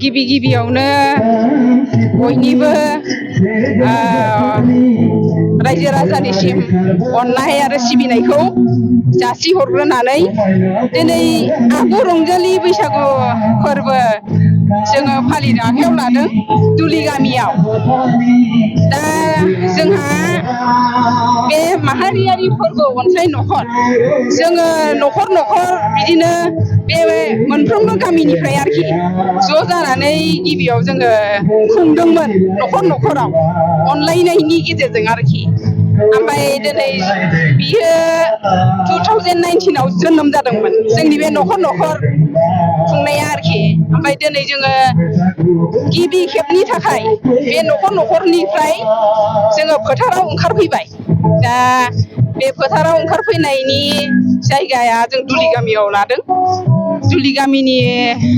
गिबि गिबियावनो बयनिबो रायजो राजानिसिम अननाय आरो सिबिनायखौ जासिहरग्रोनानै दिनै आगु रंजालि बैसागु फोरबो जोङो फालिनो आखायाव लादों दुलि गामियाव। दा जोंहा बे माहारियारि फोरबो अनसाय नखर जोङो नखर नखर बिदिनो बे मोनफ्रोमबो गामिनिफ्राय आरोखि ज' जानानै गिबियाव जोङो खुंदोंमोन नखर नखराव अनलायनायनि गेजेरजों आरोखि। ओमफ्राय दिनै बियो 2019 आव जोनोम जादोंमोन जोंनि बे नखर नखर खुंनाया आरोखि। ओमफ्राय दिनै जोङो गिबि खेबनि थाखाय बे नखर नखरनिफ्राय जोङो फोथाराव ओंखारफैबाय। दा बे फोथाराव ओंखारफैनायनि जायगाया जों दुलि गामियाव लादों। दुलि गामिनि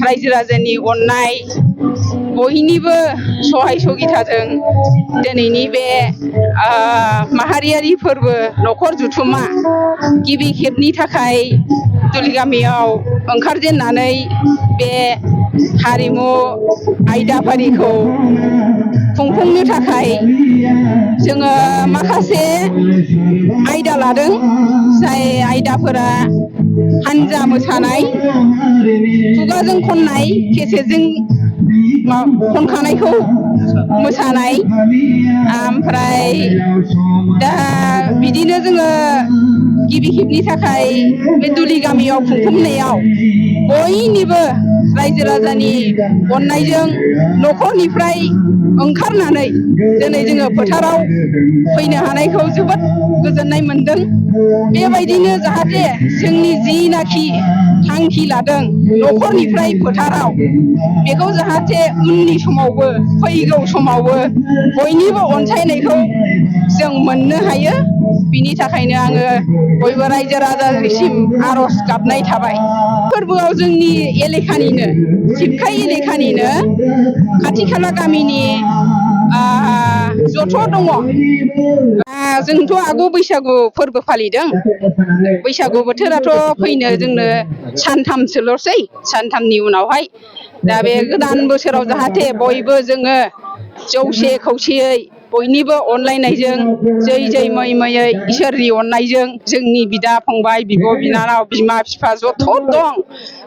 रायजो राजानि अननाय बयनिबो सहाय सगिथाजों दिनैनि बे माहारियारि फोरबो नखर जुथुमा गिबि खेबनि थाखाय दुलि गामियाव ओंखारजेननानै बे हारिमु आयदाफारिखौ खुंफुंनो थाखाय जोङो माखासे आयदा लादों। जाय आयदाफोरा हानजा मोसानाय, खुगाजों खननाय, केसेटजों खनखानायखौ मोसानाय, ओमफ्राय दा बिदिनो जोङो गिबि खेबनि थाखाय बे दुलि गामियाव खुंफुंनायाव बयनिबो रायजो राजानि अननायजों नखरनिफ्राय ओंखारनानै दिनै जोङो फोथाराव फैनो हानायखौ जोबोद गोजोननाय मोनदों। बेबायदिनो जाहाथे जोंनि जिनाखि थांखि लादों नखरनिफ्राय फोथाराव बेखौ जाहाथे उननि समावबो फैगौ समावबो बयनिबो अनसायनायखौ जों मोननो हायो। बिनि थाखायनो आङो बयबो रायजो राजानिसिम आर'ज गाबनाय थाबाय। फोरबोआव जोंनि एलेखानिनो सिबखाय एलेखानिनो खाथि खाला गामिनि जथ' दङ। जोंथ' आगु बैसागु फोरबो फालिदों। बैसागु बोथोराथ' फैनो जोंनो सानथामसोल'सै, सानथामनि उनावहाय दा बे गोदान बोसोराव जाहाथे बयबो जोङो जौसे खौसेयै बयनिबो अनलायनायजों जै जै मै मैयै इसोरनि अननायजों जोंनि बिदा फंबाय, बिब' बिनानाव, बिमा बिफा जथ' दं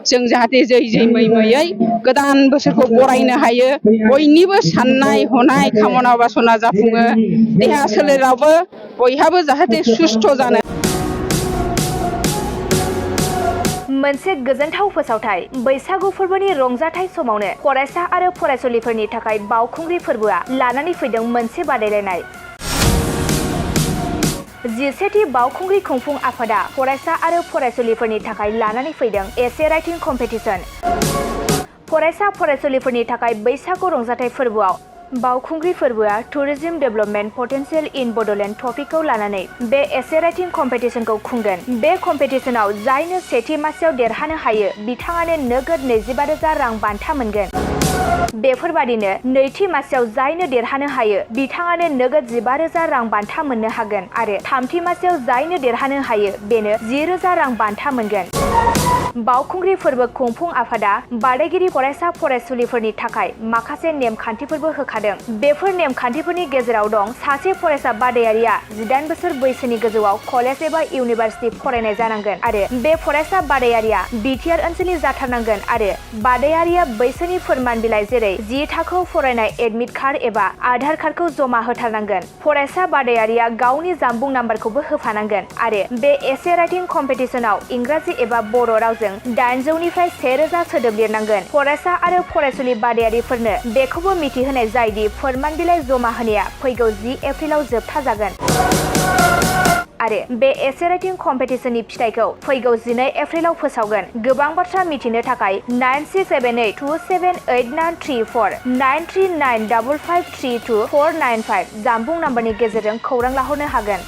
जों जाहाथे जै जै मै मैयै गोदान बोसोरखौ बरायनो हायो। बयनिबो साननाय हनाय खामना बासना जाफुङो। देहा सोलेरावबो बयहाबो जाहाथे सुस्थ' जानो। मोनसे गोजोनथाव फोसावथाय बैसागु फोरबोनि रंजाथाइ समावनो फरायसा आरो फरायसुलिफोरनि थाखाय बावखुंग्रि फोरबोआ लानानै फैदों मोनसे बादायलायनाय। 11थि बावखुंग्रि खुंफुं आफादा फरायसा आरो फरायसुलिफोरनि थाखाय लानानै फैदों एसे राइटिं कम्पिटिशन। फरायसा फरायसुलिफोरनि थाखाय बैसागु रंजाथाइ फोरबोआव बावखुंग्रि फोरबोआ टुरिज्म डेभेलपमेन्ट पटेन्सियेल इन बड'लेण्ड टपिकखौ लानानै बे एसे राइटिं कम्पिटिशनखौ खुंगोन। बे कम्पिटिशनाव जायनो सेथि मासियाव देरहानो हायो बिथाङानो नोगोद 25,000 रां बान्था मोनगोन। बेफोरबादिनो नैथि मासियाव जायनो देरहानो हायो बिथाङानो नोगोद 15,000 रां बान्था मोननो हागोन आरो थामथि मासियाव जायनो देरहानो हायो बेनो 10,000 रां बान्था मोनगोन। बावखुंग्रि फोरबो खुंफुं आफादा बादायगिरि फरायसा फरायसुलिफोरनि थाखाय माखासे नेमखान्थिफोरबो होखादों। बेफोर नेमखान्थिफोरनि गेजेराव दं सासे फरायसा बादायारिया 18 बोसोर बैसोनि गोजौआव कलेज एबा इउनिभार्सिटि फरायनाय जानांगोन आरो बे फरायसा बादायारिया बिटिआर ओनसोलनि जाथारनांगोन आरो बादायारिया बैसोनि फोरमान बिलाइ जेरै 10 थाखोआव फरायनाय एडमिट कार्ड एबा आधार कार्डखौ जमा होथारनांगोन। फरायसा बादायारिया गावनि जानबुं नाम्बारखौबो होफानांगोन आरो बे एसे राइटिं कम्पिटिशनाव इंराजि एबा बर' रावजों 800निफ्राय 1000 सोदोब लिरनांगोन। फरायसा आरो फरायसुलि बादायारिफोरनो बेखौबो मिथिहोनाय जायदि फोरमान बिलाइ जमा होनाया फैगौ 10 एप्रिलाव जोबथा जागोन आरो बे एसे राइटिं कम्पिटिशननि फिथाइखौ फैगौ 12 एप्रिलाव फोसावगोन। गोबां बाथ्रा मिथिनो थाखाय 9678278934 9395532495 जानबुं नाम्बारनि गेजेरजों खौरां लाहरनो हागोन।